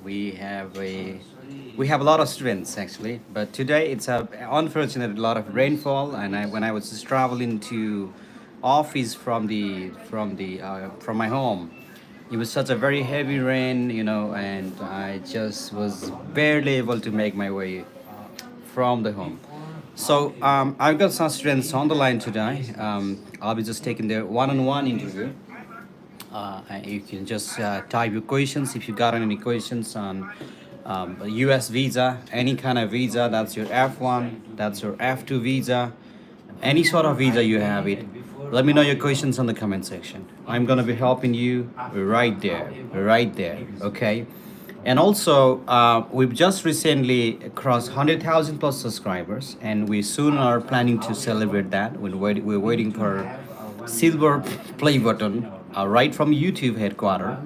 We have a lot of students actually, but today it's a unfortunate lot of rainfall. And when I was just traveling to office from my home, it was such a very heavy rain, and I just was barely able to make my way from the home. So I've got some students on the line today. I'll be just taking their one-on-one interview. And you can just type your questions if you got any questions on US visa, any kind of visa. That's your F1, that's your F2 visa, any sort of visa you have it. Let me know your questions on the comment section. I'm gonna be helping you right there, right there. Okay. And also, we've just recently crossed 100,000 plus subscribers, and we soon are planning to celebrate that. We're waiting for silver play button right from YouTube headquarters.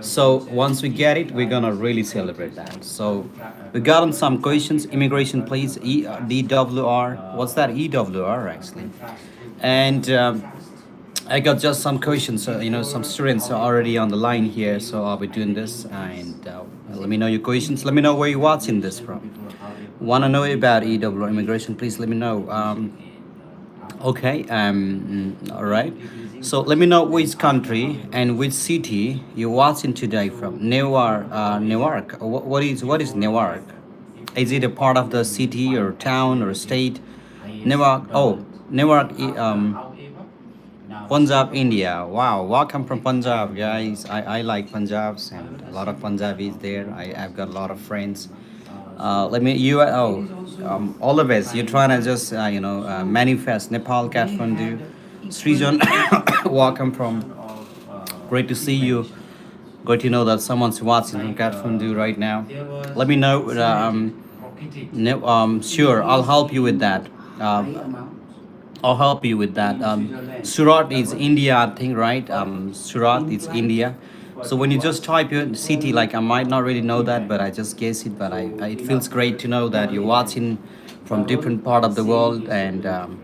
So once we get it, we're gonna really celebrate that. So we got on some questions. Immigration, please. DWR. What's that? EWR actually. And I got just some questions. Some students are already on the line here, so I'll be doing this. And let me know your questions. Let me know where you're watching this from. Want to know about EWR immigration? Please let me know. Okay. All right. So let me know which country and which city you're watching today from. Newark. Newark. What is Newark? Is it a part of the city or town or state? Newark. Oh, Newark. Punjab, India. Wow, welcome from Punjab, guys. I like Punjabs and a lot of Punjabis there. I've got a lot of friends. Let me you all of us. You're trying to just manifest Nepal, Kathmandu, Srijan. Welcome from. Great to see you. Great to know that someone's watching from Kathmandu right now. Let me know. Sure, I'll help you with that. I'll help you with that. Surat is India, I think, right? Surat is India. So when you just type your city, like I might not really know that, but I just guess it. But it feels great to know that you're watching from different part of the world, and um,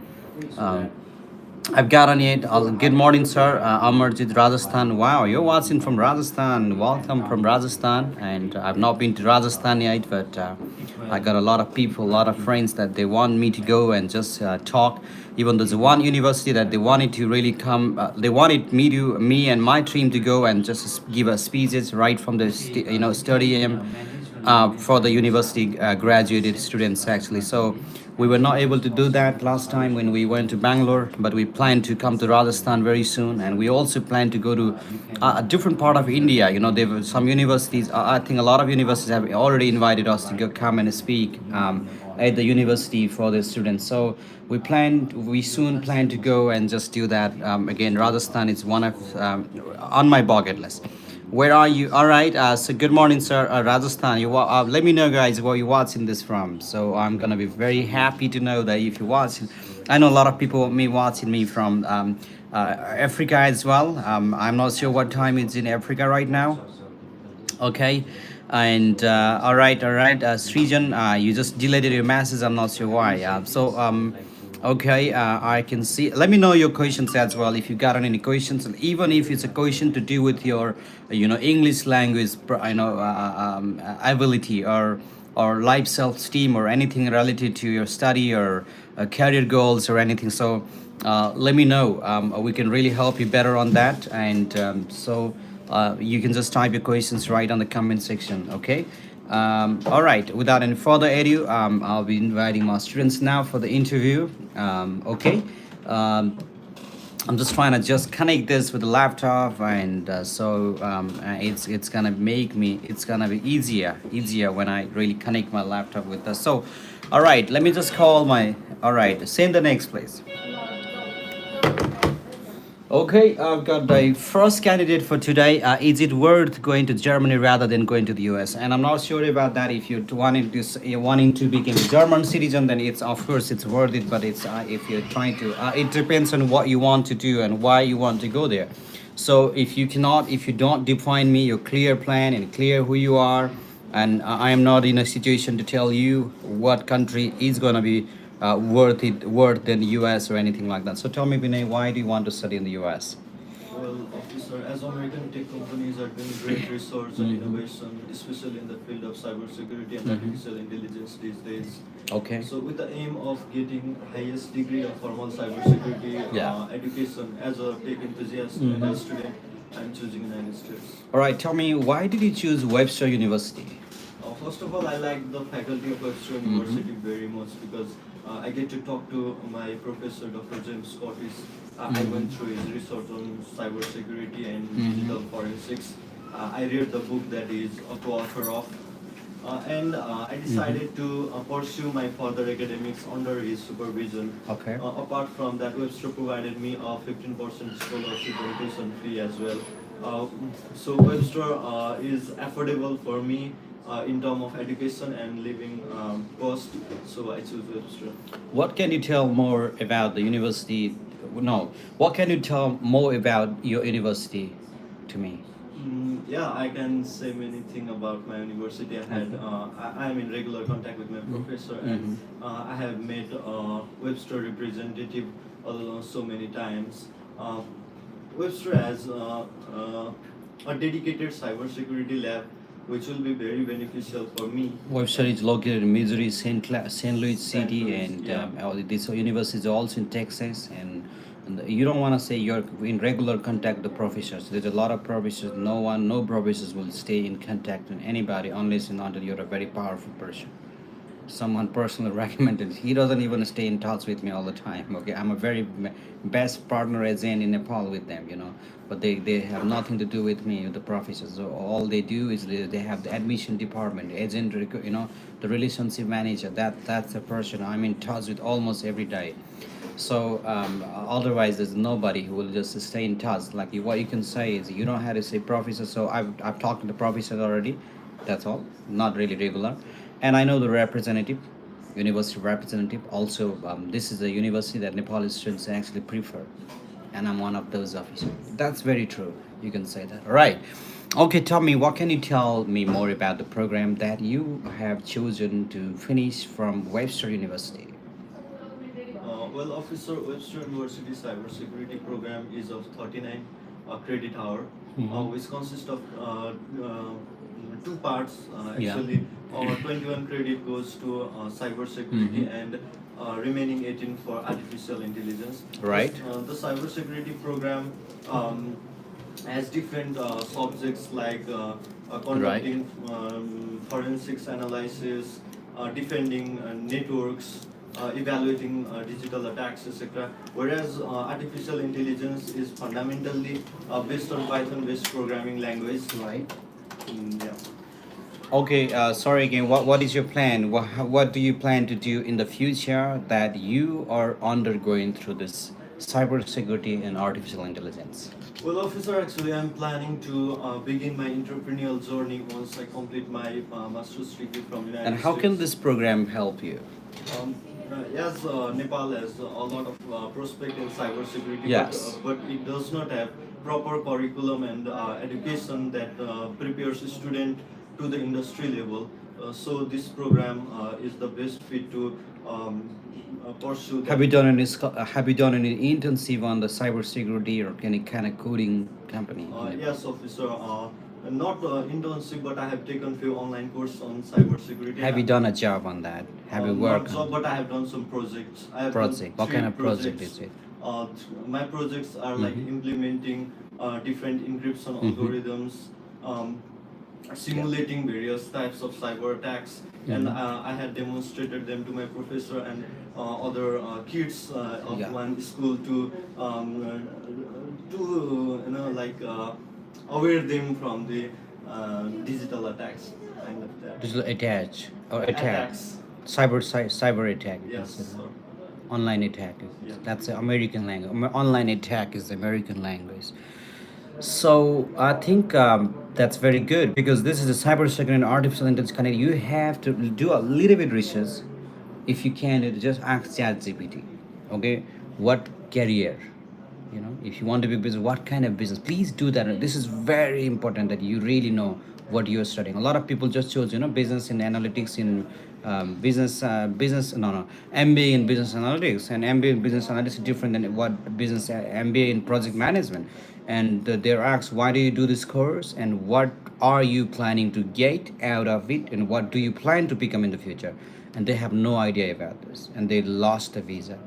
I've got on it. Good morning, sir. Amarjit, Rajasthan. Wow, you're watching from Rajasthan. Welcome from Rajasthan. And I've not been to Rajasthan yet, but I got a lot of people, a lot of friends that they want me to go and just talk. Even there's one university that they wanted to really come. They wanted me and my team to go and just give us speeches right from the stadium for the university graduated students actually. So we were not able to do that last time when we went to Bangalore, but we plan to come to Rajasthan very soon, and we also plan to go to a different part of India. There were some universities. I think a lot of universities have already invited us to go come and speak at the university for the students. So we soon plan to go and just do that. Again, Rajasthan is one of on my bucket list. Where are you? All right. So good morning, sir. Rajasthan. Let me know, guys, where you're watching this from. So I'm gonna be very happy to know that if you're watching. I know a lot of people watching me from Africa as well. I'm not sure what time it's in Africa right now. Okay. And all right, Srijan, you just deleted your message. I'm not sure why. Okay, I can see. Let me know your questions as well if you got any questions, and even if it's a question to do with your, English language, ability or life self-esteem or anything related to your study or career goals or anything. So let me know. We can really help you better on that, and you can just type your questions right on the comment section. Okay. All right, without any further ado, I'll be inviting my students now for the interview. Okay. I'm just trying to just connect this with the laptop, and it's gonna it's gonna be easier when I really connect my laptop with this. So all right, let me just call my. All right, send the next, please. Okay, I've got the first candidate for today. Is it worth going to Germany rather than going to the US? And I'm not sure about that. If you're wanting to become a German citizen, then it's of course it's worth it. But it's if you're trying to, it depends on what you want to do and why you want to go there. So if you don't define me your clear plan and clear who you are, and I am not in a situation to tell you what country is gonna be worth than the US or anything like that. So tell me, Vinay, why do you want to study in the US? Well, officer, as American tech companies are doing great research and innovation, especially in the field of cybersecurity and artificial intelligence these days. Okay. So, with the aim of getting highest degree of formal cybersecurity Yeah. education as a tech enthusiast and a student, I'm choosing United States. All right. Tell me, why did you choose Webster University? First of all, I like the faculty of Webster University very much because I get to talk to my professor, Dr. James Scottis. I went through his research on cybersecurity and digital forensics. I read the book that he is a co-author of. And I decided to pursue my further academics under his supervision. Okay. Apart from that, Webster provided me a 15% scholarship and tuition fee as well. Uh, so Webster is affordable for me in terms of education and living cost. So I choose Webster. What can you tell more about the university? No. What can you tell more about your university to me? Yeah, I can say many things about my university. I am in regular contact with my professor, and I have met Webster representative so many times. Uh, Webster has a dedicated cybersecurity lab, which will be very beneficial for me. Webster is located in Missouri, St. Louis St. City, Louis, and yeah. this university is also in Texas. And you don't want to say you're in regular contact with the professors. There's a lot of professors. No professors will stay in contact with anybody unless and until you're a very powerful person. Someone personally recommended. He doesn't even stay in touch with me all the time. Okay, I'm a very best partner as in Nepal with them, but they have nothing to do with me, with the professors. So all they do is they have the admission department, agent, the relationship manager. That's the person I'm in touch with almost every day. So otherwise, there's nobody who will just stay in touch. Like what you can say is you don't have to say professor. So I've talked to the professor already. That's all. Not really regular, and I know the representative, university representative. Also, this is a university that Nepali students actually prefer, and I'm one of those officers. That's very true. You can say that. All right. Okay, tell me, what can you tell me more about the program that you have chosen to finish from Webster University? Well, Officer Webster University Cybersecurity Program is of 39 credit hour, which consists of two parts. Yeah. Actually, 21 credit goes to cybersecurity and remaining 18 for artificial intelligence. Right. The cybersecurity program has different subjects like conducting forensics analysis, defending networks, evaluating digital attacks, etc. Whereas artificial intelligence is fundamentally based on Python-based programming language. Right. Yeah. Okay, sorry again. What is your plan? What do you plan to do in the future that you are undergoing through this cybersecurity and artificial intelligence? Well, officer, actually, I'm planning to begin my entrepreneurial journey once I complete my master's degree from United And States. how can this program help you? Um, yes, Nepal has a lot of prospect in cybersecurity, Yes. but it does not have proper curriculum and education that prepares a student to the industry level. So this program is the best fit to pursue that. Have you done any internship on the cybersecurity or any kind of coding company? Yes, officer. Not internship, but I have taken few online course on cybersecurity. Have you done a job on that? Have you Not worked job, on but I have done some projects. I have project? done What three kind of project projects. is it? My projects are like implementing different encryption algorithms, um, simulating various types of cyber attacks, and I had demonstrated them to my professor and other kids of Yeah. one school to like aware them from the digital attacks, kind of that. Digital attach or attack, Attacks. cyber attack. Yes, sir. Online attack. Yeah. That's the American language. Online attack is the American language. So I think that's very good because this is a cybersecurity and artificial intelligence connect. You have to do a little bit research. If you can, just ask ChatGPT. Okay, what career? If you want to be business, what kind of business? Please do that. This is very important that you really know what you're studying. A lot of people just chose, business in analytics in business. No, MBA in business analytics, and MBA in business analytics is different than what business MBA in project management. and they're asked, why do you do this course, and what are you planning to get out of it, and what do you plan to become in the future? And they have no idea about this, and they lost the visa.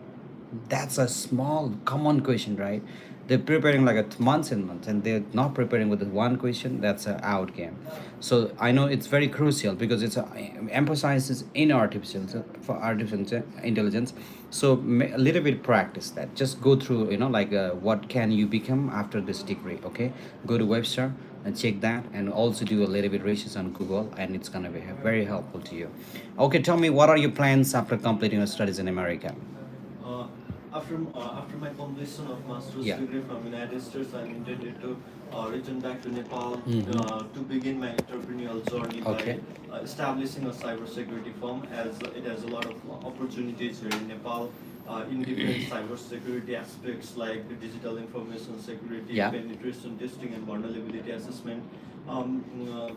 That's a small common question, right? They're preparing like a months and months, and they're not preparing with the one question. That's a out game. So I know it's very crucial because it's emphasizes in for artificial intelligence. So a little bit practice that. Just go through, like what can you become after this degree? Okay, go to Webster and check that, and also do a little bit research on Google, and it's gonna be very helpful to you. Okay, tell me, what are your plans after completing your studies in America? Uh, after my completion of master's Yeah. degree from United States, I'm intended to return back to Nepal to begin my entrepreneurial journey Okay. by establishing a cybersecurity firm, as it has a lot of opportunities here in Nepal in different cybersecurity aspects like digital information security, Yeah. penetration testing, and vulnerability assessment. Um, uh,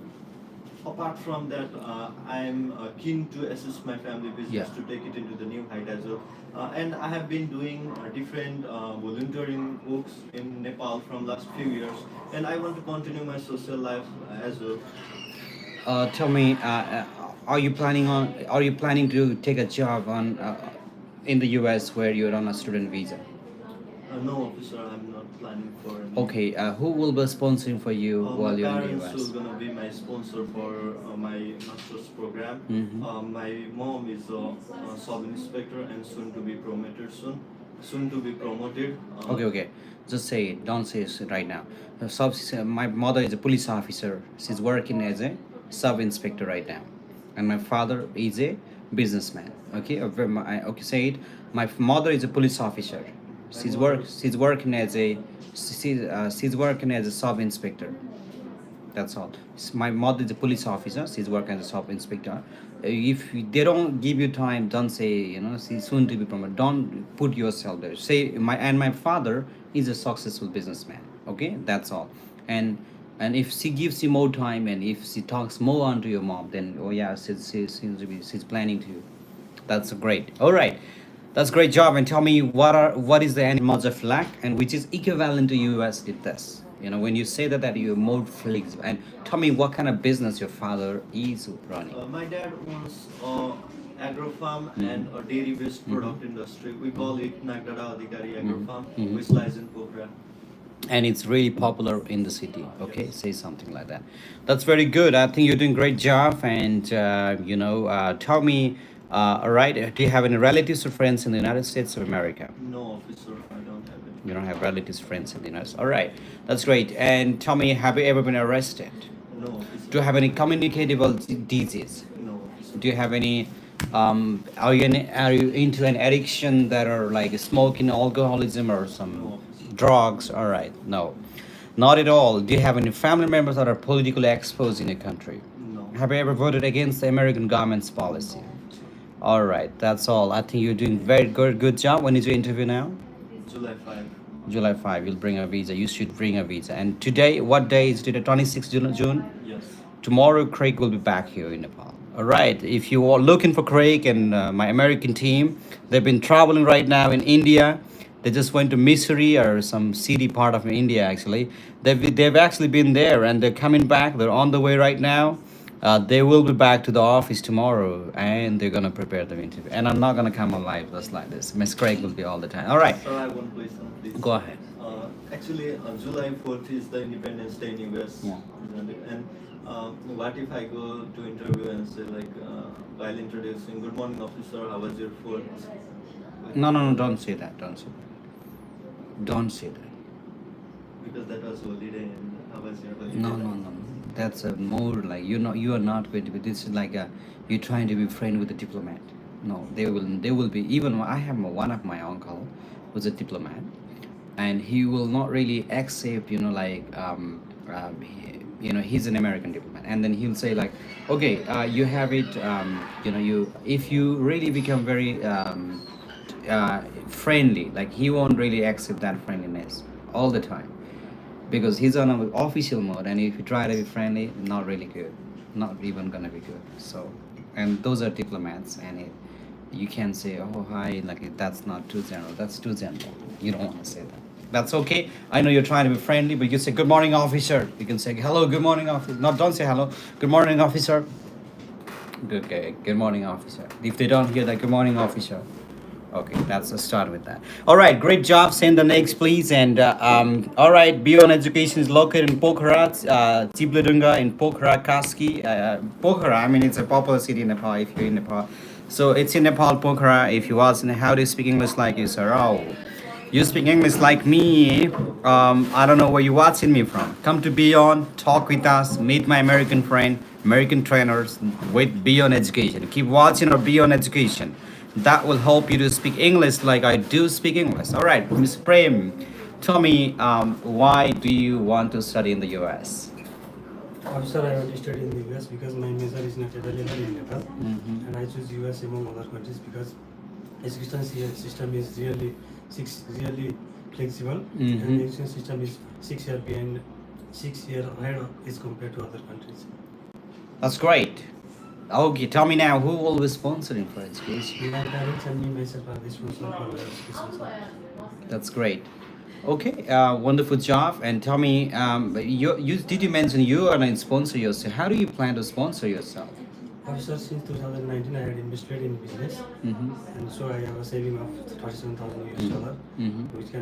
Apart from that, I'm keen to assist my family business Yeah. to take it into the new height as well. And I have been doing different volunteering works in Nepal from last few years, and I want to continue my social life as well. Tell me, are you planning to take a job in the US where you're on a student visa? No, officer, I'm not planning for any. Okay, who will be sponsoring for you My while you're in the parents will US? gonna be my sponsor for my master's program. Mm-hmm. My mom is a sub inspector and soon to be promoted soon. Soon to be promoted. Okay, okay. Just say it. Don't say it right now. My mother is a police officer. She's working as a sub inspector right now, and my father is a businessman. Okay, okay. Say it. My mother is a police officer. My mother. She's working as a she's working as a sub inspector. That's all. My mother is a police officer. She's working as a sub inspector. If they don't give you time, don't say, she's soon to be promoted. Don't put yourself there. Say my father is a successful businessman. Okay, that's all. And and if she gives you more time, and if she talks more onto your mom, then oh yeah, she's planning to. That's great. All right. That's great job. And tell me, what is the animals of lack, and which is equivalent to USD this? When you say that you're more flexible, and tell me what kind of business your father is running. My dad owns agro farm and Mm-hmm. a dairy-based Mm-hmm. product industry. We call it Nagdada Adhikari Agro Farm, Mm-hmm. which lies in Pokhara. And it's really popular in the city. Okay, Yes. say something like that. That's very good. I think you're doing great job. And tell me, all right, do you have any relatives or friends in the United States of America? No, officer, I don't have it. You don't have relatives, friends in the United States. All right, that's great. And tell me, have you ever been arrested? No, officer. Do you have any communicable disease? No, officer. Do you have any? Are you into an addiction that are like smoking, alcoholism, or some No, officer. drugs? All right, no, not at all. Do you have any family members that are politically exposed in your country? No. Have you ever voted against the American government's policy? No, officer. All right, that's all. I think you're doing very good job. When is your interview now? July 5. July 5. You'll bring a visa. You should bring a visa. And today, what day is today? 26th June. Yes. Tomorrow, Craig will be back here in Nepal. All right. If you are looking for Craig and my American team, they've been traveling right now in India. They just went to Missouri or some city part of India. Actually, they've actually been there, and they're coming back. They're on the way right now. They will be back to the office tomorrow, and they're gonna prepare the interview. And I'm not gonna come on live just like this. Miss Craig will be all the time. All right. Sir, I want to question, please. Go ahead. Actually, July 4th is the Independence Day in US, Yeah. isn't it? And what if I go to interview and say like, while introducing, "Good morning, officer. How was your 4th?" No. Don't say that. Don't say that. Don't say that. Because that was holiday, and how was your holiday? No. That's a more like you are not going to be. This is like you're trying to be friend with a diplomat. No, they will be. Even I have one of my uncle who's a diplomat, and he will not really accept. He's an American diplomat, and then he'll say like, okay, you have it. You if you really become very friendly, like he won't really accept that friendliness all the time because he's on an official mode, and if you try to be friendly, not really good, not even gonna be good. So, and those are diplomats, and you can't say, oh hi, like that's not too general, that's too general. You don't want to say that. That's okay. I know you're trying to be friendly, but you say good morning, officer. You can say hello, good morning, officer. No, don't say hello. Good morning, officer. Good, okay. Good morning, officer. If they don't hear that, good morning, officer. Okay, that's a start with that. All right, great job. Send the next, please. And all right, Beyond Education is located in Pokhara, Tibladunga in Pokhara, Kaski. Pokhara, I mean, it's a popular city in Nepal if you're in Nepal. So it's in Nepal, Pokhara. If you ask, how do you speak English like you, sir? Oh, you speak English like me. I don't know where you're watching me from. Come to Beyond, talk with us, meet my American friend, American trainers with Beyond Education. Keep watching our Beyond Education. That will help you to speak English like I do speak English. All right, Miss Prem, tell me, why do you want to study in the US? Sir, I want to study in the US because my major is not available in Nepal, and I choose US among other countries because education system is really flexible, and education system is 6 year behind, 6 year ahead as compared to other countries. That's great. Okay, tell me now, who will be sponsoring for education? My parents and me myself are responsible for my education. Sir. That's great. Okay, wonderful job. And tell me, you did you mention you are going to sponsor yourself? How do you plan to sponsor yourself? Sir, since 2019, I had invested in business, and so I have a saving of 37,000 US dollar, which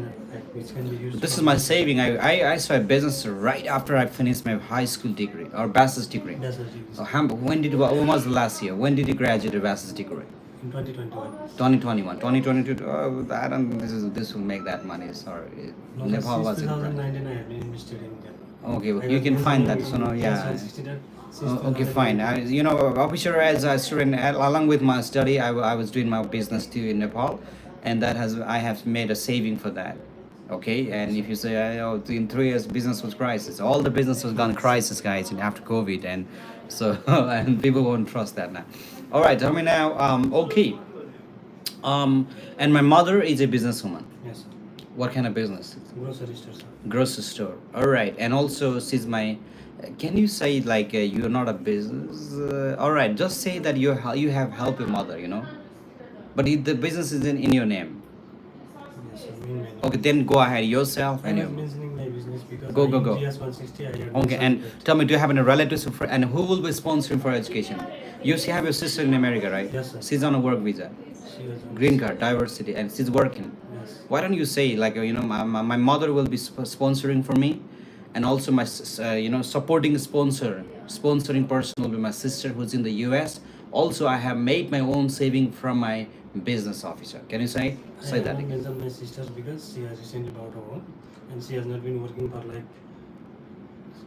can be used. This for is my saving. I started business right after I finished my high school degree or bachelor's degree. bachelor's degree, sir. When was the last year? When did you graduate a bachelor's degree? In 2021. 2021, 2022. Oh, I don't. This will make that money. Sorry, No, Nepal since was it? 2019, I have been invested in them. Okay, I you was can invested find that. in So no, yeah. 2016 since Okay, fine. 2019. You know, officer as a student, along with my study, I was doing my business too in Nepal, and I have made a saving for that. Okay, and if you say, oh, in 3 years business was crisis, all the business was gone crisis, guys, and after COVID, and so and people won't trust that now. All right, tell me now. Okay, and my mother is a businesswoman. Yes, sir. What kind of business? Grocery store, sir. Grocery store. All right, and also she's my. Can you say like you're not a business? All right, just say that you have helped your mother, you know, but the business is in your name. Yes, sir. Main menu. Okay, then go ahead yourself I and was your. mentioning my business because Go, I go, in go. GS 160 I had Okay, mentioned and that. tell me, do you have any relatives or and who will be sponsoring for education? You see, have your sister in America, right? Yes, sir. She's on a work visa, She was on green card, diversity, and she's working. Yes. Why don't you say like my mother will be sponsoring for me, and also my supporting sponsoring person will be my sister who's in the U.S. Also, I have made my own saving from my business officer. Can you say I that have again? mentioned my sister because she has recently bought a home and she has not been working for like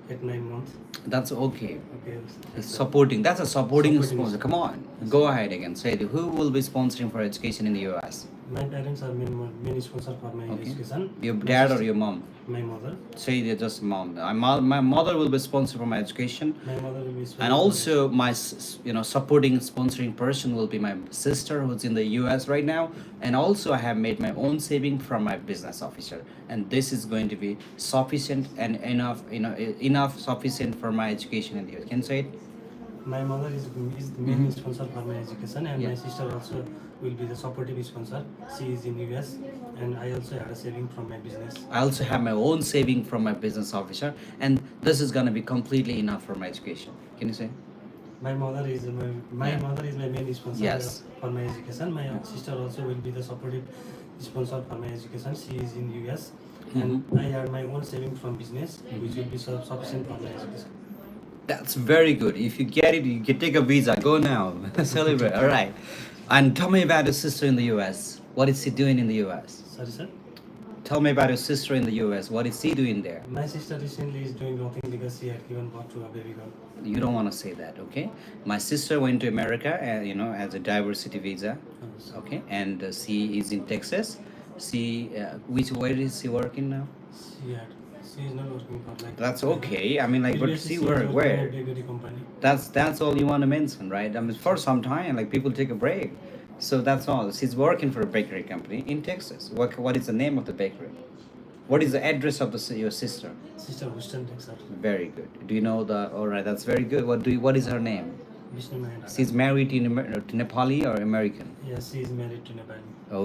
8 9 months. That's okay. Okay. Supporting. That's a supporting Supporting. sponsor. Come on, go ahead again. Say it. Who will be sponsoring for education in the U.S. My parents are main sponsor for my Okay. education. Your My dad or sister- your mom? My mother. Say they're just mom. My mother will be sponsored for my education. My mother will be And also my supporting sponsoring person will be my sister who's in the US right now, and also I have made my own saving from my business officer, and this is going to be sufficient and enough sufficient for my education in the US. Can you say it? My mother is the main sponsor for my education, and Yeah. my sister also will be the supportive sponsor. She is in US, and I also had a saving from my business. I also have my own saving from my business officer, and this is going to be completely enough for my education. Can you say? My mother is my Yeah. mother is my main sponsor Yes. for my education. My sister also will be the supportive sponsor for my education. She is in US, and I had my own saving from business, which will be sufficient for my education. That's very good. If you get it, you can take a visa. Go now. Celebrate. All right. And tell me about your sister in the US. What is she doing in the US? Sorry, sir. Tell me about your sister in the US. What is she doing there? My sister recently is doing nothing because she had given birth to a baby girl. You don't want to say that, okay? My sister went to America, as a diversity visa, Yes. okay? And she is in Texas. Where is she working now? She is not working for like. That's okay. I mean, like, but Previously, she was work working in a where? bakery company. That's all you want to mention, right? I mean, for some time, like people take a break, so that's all. She's working for a bakery company in Texas. What is the name of the bakery? What is the address of your sister? Sister Houston, Texas. Very good. Do you know the? All right, that's very good. What is her name? Vishnu Mahenda. She's married to Nepali or American? Yes, she is married to Nepal.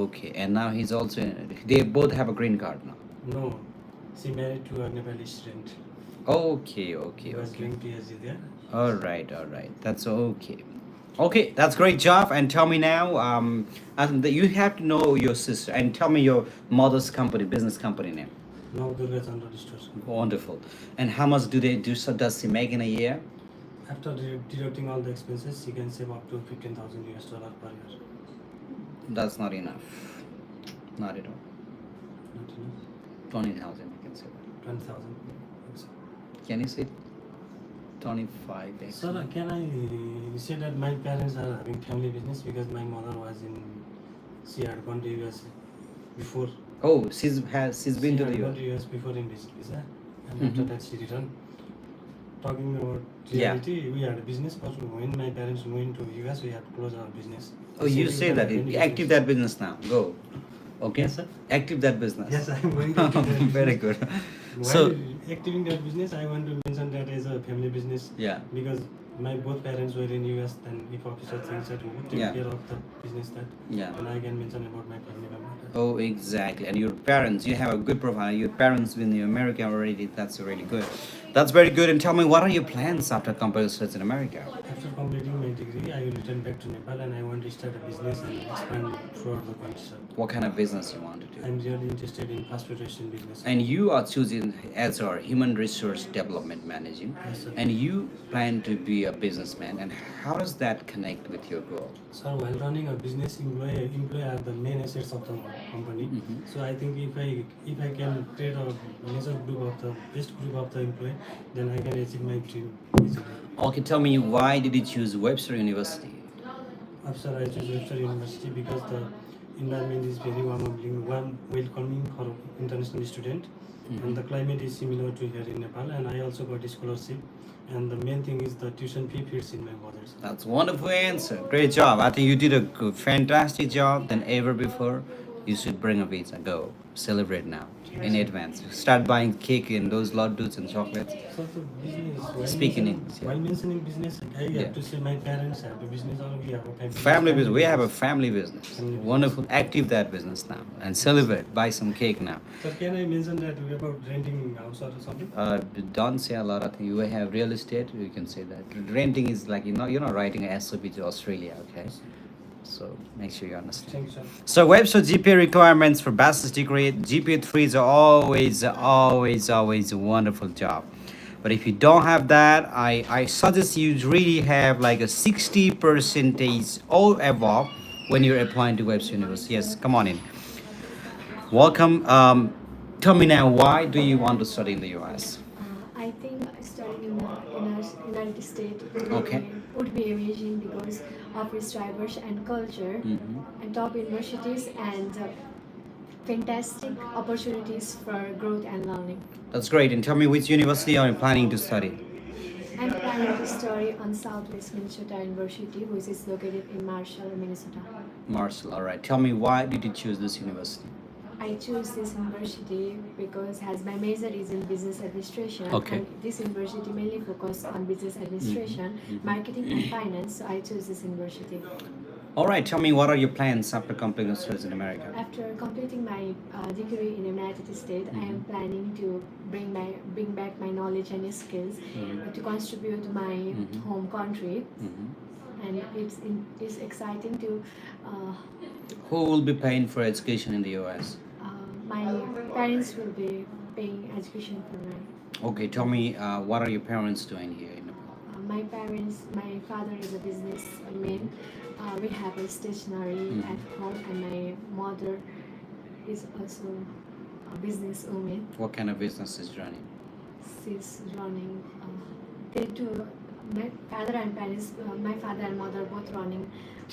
Okay, and now he's also. They both have a green card now. No, she married to a Nepali student. Okay, He okay, was okay. doing PhD there. All right, all right. That's okay. Okay, that's great job. And tell me now, you have to know your sister and tell me your mother's company, business company name. Now Durga Chandra stores. Wonderful. And how much do they do? So does she make in a year? After deducting all the expenses, you can save up to 15,000 US dollar per year. That's not enough. Not at all. Not enough. 20,000, I can say. 20,000. Can you say 25? Sir, can I say that my parents are having family business because my mother was in, she had gone to US before. Oh, she's been She to had the gone US. to US before in visa, and after Mhm. that she returned. Talking about Yeah. reality, we had a business, but when my parents went to US, we had to close our business. Oh, you Savings say and that. any Active business. that business now. Go. Okay. Yes, sir. Active that business. Yes, I'm going to active that Very business. good. While So, activating that business, I want to mention that as a family business yeah. because my both parents were in US. Then if officer thinks that who would take Yeah. care of the business, that Yeah. then I can mention about my family member. Oh, exactly. And your parents, you have a good profile. Your parents been in America already. That's really good. That's very good. And tell me, what are your plans after computer studies in America? After completing my degree, I will return back to Nepal and I want to start a business and expand throughout the country, sir. What kind of business you want to do? I'm really interested in fast food restaurant business. And you are choosing as our human resource development manager. Yes, sir. And you plan to be a businessman. And how does that connect with your goal? So while running a business, employee are the main assets of the company. Mhm. So I think if I can create a major group of the best group of the employee, then I can achieve my dream easily. Okay, tell me, why did you choose Webster University? After I chose Webster University because the environment is very welcoming for international student, Mhm. and the climate is similar to here in Nepal. And I also got a scholarship, and the main thing is the tuition fee fits in my budget. That's a wonderful answer. Great job. I think you did a fantastic job than ever before. You should bring a pizza. Go celebrate now in advance. Start buying cake and those laddus and chocolates. So the business. Speak in English, yeah. While mentioning business, I Yeah. have to say my parents have a business or we have a family. Family business. We have a family business. Family business. Wonderful. Active that business now and celebrate. Buy some cake now. So can I mention that we about renting house or something? Don't say a lot of things. You have real estate. You can say that. Renting is like you're not writing a SOP to Australia. Okay. So make sure you understand. Thank you, sir. So Webster GPA requirements for bachelor's degree, GPA 3s are always a wonderful job. But if you don't have that, I suggest you really have like a 60 percentage or above when you're applying to Webster University. Yes, come on in. Welcome. Tell me now, why do you want to study in the US? I think studying in the United States Okay. would be amazing because of its diverse and culture Mhm. and top universities and fantastic opportunities for growth and learning. That's great. And tell me, which university are you planning to study? I'm planning to study on Southwest Minnesota University, which is located in Marshall, Minnesota. Marshall. All right. Tell me, why did you choose this university? I chose this university because as my major is in business administration, Okay. and this university mainly focus on business administration, Mhm. marketing and finance, so I chose this university. All right. Tell me, what are your plans after completing your studies in America? After completing my degree in the United States, I am planning to bring back my knowledge and skills to contribute to my home country, Mhm. and it's exciting to Who will be paying for education in the US? my parents will be paying education for my. Okay, tell me, what are your parents doing here in Nepal? My father is a businessman. We have a stationery at home, and my mother is also a businesswoman. What kind of business is running? She's running. They do. My father and mother both running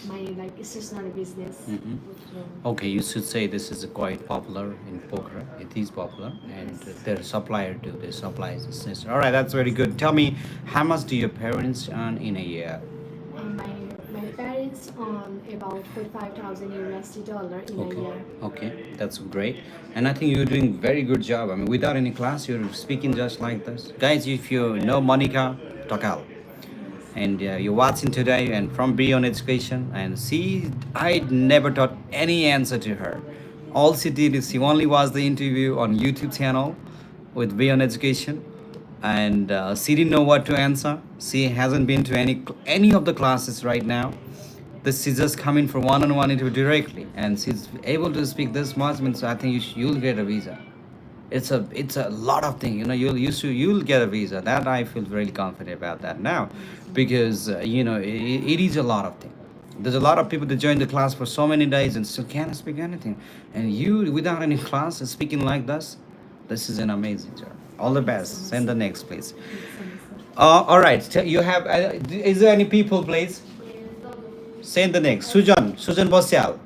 my stationery business. Mhm. Both run. Okay, you should say this is quite popular in Pokhara. It is popular, and their supplier too. They supply business. All right, that's very good. Tell me, how much do your parents earn in a year? My parents earn about 45,000 USD dollar in a year. Okay, that's great. And I think you're doing very good job. I mean, without any class, you're speaking just like this. Guys, if you know Monica, talk out. And you're watching today and from Beyond Education, and see, I never taught any answer to her. All she did is she only watched the interview on YouTube channel with Beyond Education, and she didn't know what to answer. She hasn't been to any of the classes right now. This is just coming for one-on-one interview directly, and she's able to speak this much. Means I think you'll get a visa. It's a lot of things, you'll get a visa. That I feel really confident about that now, because it is a lot of things. There's a lot of people that join the class for so many days and still can't speak anything, and you without any class speaking like this is an amazing job. All the best. Send the next, please. All right, you have is there any people, please? Send the next. Sujan Bosial.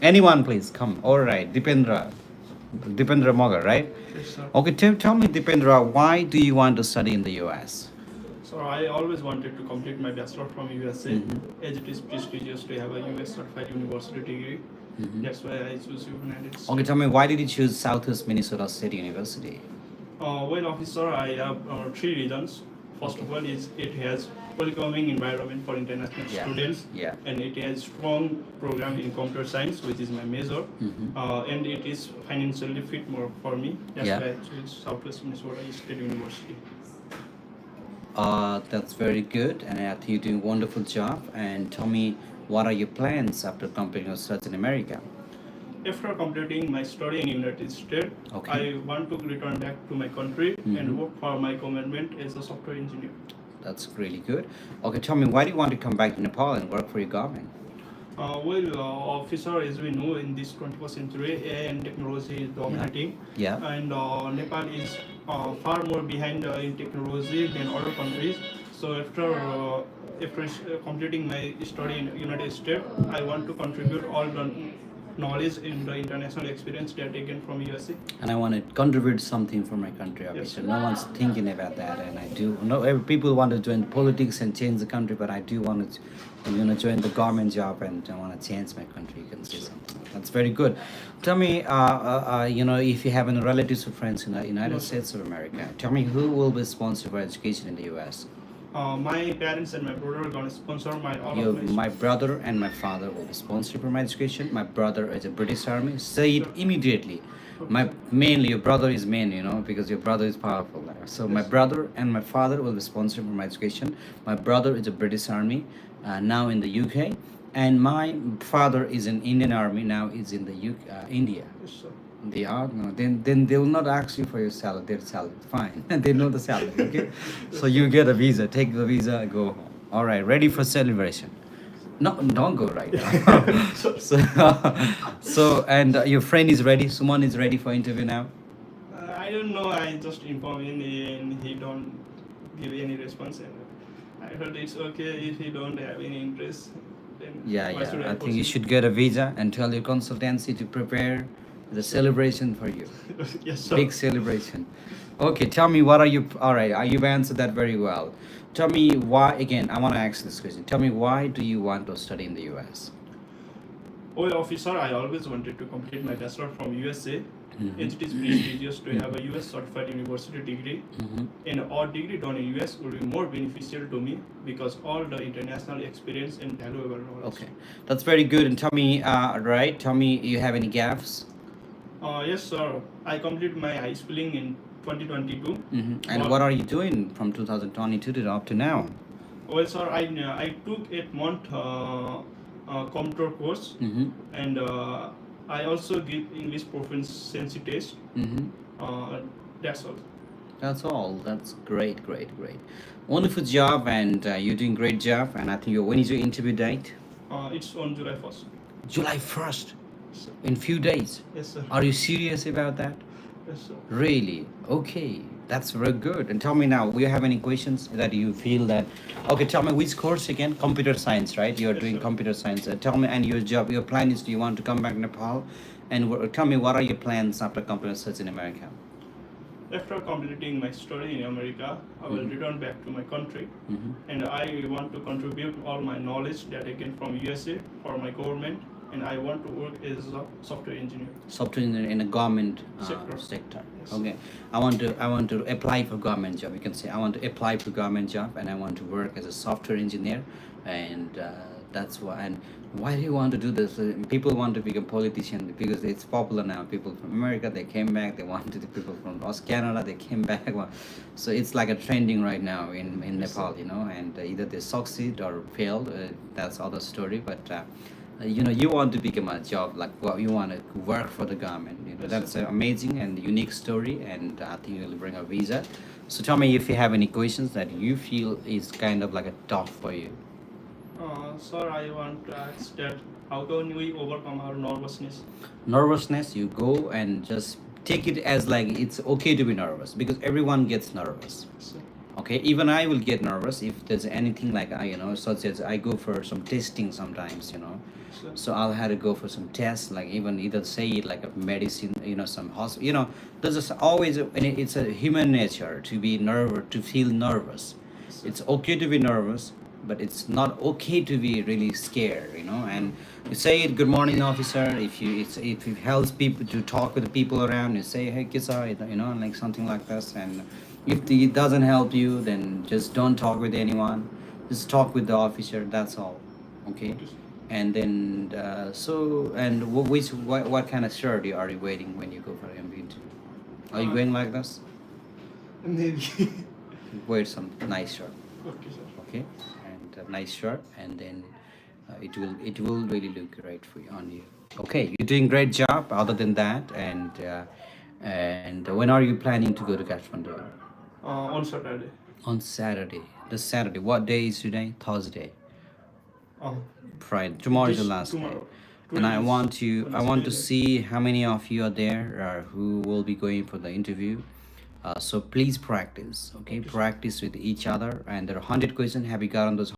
Anyone, please come. All right, Dipendra Mogar, right? Yes, sir. Okay, tell me, Dipendra, why do you want to study in the US? So I always wanted to complete my bachelor from USA, Mhm. as it is prestigious to have a US certified university degree. Mhm. That's why I choose United States. Okay, tell me, why did you choose Southwest Minnesota State University? Well, officer, I have three reasons. First of all, is it has welcoming environment for international Yeah. students, Yeah. and it has strong program in computer science, which is my major, Mhm. and it is financially fit more for me. That's Yeah. why I choose Southwest Minnesota State University. That's very good, and I think you're doing a wonderful job. And tell me, what are your plans after completing your studies in America? After completing my study in United States, Okay. I want to return back to my country Mhm. and work for my government as a software engineer. That's really good. Okay, tell me, why do you want to come back to Nepal and work for your government? Officer, as we know, in this 21st century, AI and technology is dominating, Yeah. and Nepal is far more behind in technology than other countries. So after completing my study in United States, I want to contribute all the knowledge in the international experience that I gained from USA. And I want to contribute something for my country, obviously. No one's thinking about that, and I do. No, people want to join politics and change the country, but I do want to, join the government job, and I want to change my country. You can say something. That's very good. Tell me, if you have any relatives or friends in the United States of America, tell me who will be sponsored for education in the U.S. My parents and my brother are gonna sponsor all You, of my brother and my father will be sponsored for my education. My brother is a British Army. Say it immediately. Your brother is main, because your brother is powerful there. So my brother and my father will be sponsored for my education. My brother is a British Army, now in the UK, and my father is in Indian Army, now is in the India. Yes, sir. They are no. Then they will not ask you for your salary. Their salary, fine. They know the salary. Okay, so you get a visa. Take the visa. Go home. All right, ready for celebration. No, don't go right now. so and your friend is ready. Suman is ready for interview now. I don't know. I just informed him and he don't give any response. And I heard it's okay if he don't have any interest. Then Yeah, why should yeah. I think you proceed? should get a visa and tell your consultancy to prepare the celebration for you. Yes, sir. Big celebration. Okay, tell me what are you? All right, you've answered that very well. Tell me why. Again, I want to ask this question. Tell me, why do you want to study in the U.S.? Oh, officer, I always wanted to complete my bachelor from USA. Mhm. It is prestigious to have a US certified university degree, Mhm. and our degree done in US will be more beneficial to me because all the international experience and valuable knowledge. Okay, that's very good. And tell me, right? Tell me, you have any gaps? Yes, sir. I completed my high schooling in 2022. And what are you doing from 2022 to up to now? Well, sir, I took 8 month computer course, Mm-hmm. and I also give English proficiency test. Mm-hmm. That's all. That's all. That's great, great, great. Wonderful job, and you're doing great job. And I think when is your interview date? It's on July 1st. July 1st, Yes, sir. in few days. Yes, sir. Are you serious about that? Yes, sir. Really? Okay, that's very good. And tell me now, do you have any questions that you feel that? Okay, tell me which course again? Computer science, right? You are Yes, doing sir. computer science. Tell me, and your job, your plan is, do you want to come back to Nepal? And tell me, what are your plans after computer science in America? After completing my study in America, I will Mhm. return back to my country, Mm-hmm. and I want to contribute all my knowledge that I gained from USA for my government, and I want to work as a software engineer. Software in a government Sector. Yes. Okay, I want to apply for government job. You can say I want to apply for government job, and I want to work as a software engineer, and That's why. And why do you want to do this? People want to become politician because it's popular now. People from America, they came back. They wanted the people from Canada, they came back. Well, so it's like a trending right now in Nepal, you know. And either they succeed or fail. That's other story. But you know, you want to become a job like well, you want to work for the government. You know, that's an amazing and unique story. And I think you'll bring a visa. So tell me if you have any questions that you feel is kind of like a tough for you. Sir, I want to ask that how can we overcome our nervousness? Nervousness, you go and just take it as like it's okay to be nervous because everyone gets nervous. Sir. Okay, even I will get nervous if there's anything like I, you know, such as I go for some testing sometimes, you know. Sir. So I'll have to go for some tests, like even either say it like a medicine, you know, some hospital, you know. There's just always, and it's a human nature to be nervous, to feel nervous. Sir. It's okay to be nervous, but it's not okay to be really scared, you know. And you say it, good morning, officer. If it helps people to talk with the people around, you say, hey, kisa, you know, like something like this. And if it doesn't help you, then just don't talk with anyone. Just talk with the officer. That's all, okay. And then what kind of shirt are you wearing when you go for MB interview? Are you going like this? Maybe. Wear some nice shirt, Okay, sir. okay, and a nice shirt, and then it will really look great for you on you. Okay, you're doing great job. Other than that, and when are you planning to go to Kathmandu? On Saturday. On Saturday. This Saturday. What day is today? Thursday. Uh, Friday. Tomorrow is the This- last day. tomorrow. And I Today is want to Wednesday. see how many of you are there who will be going for the interview. So please practice, okay? Practice with each other. And there are 100 questions. Have you gotten those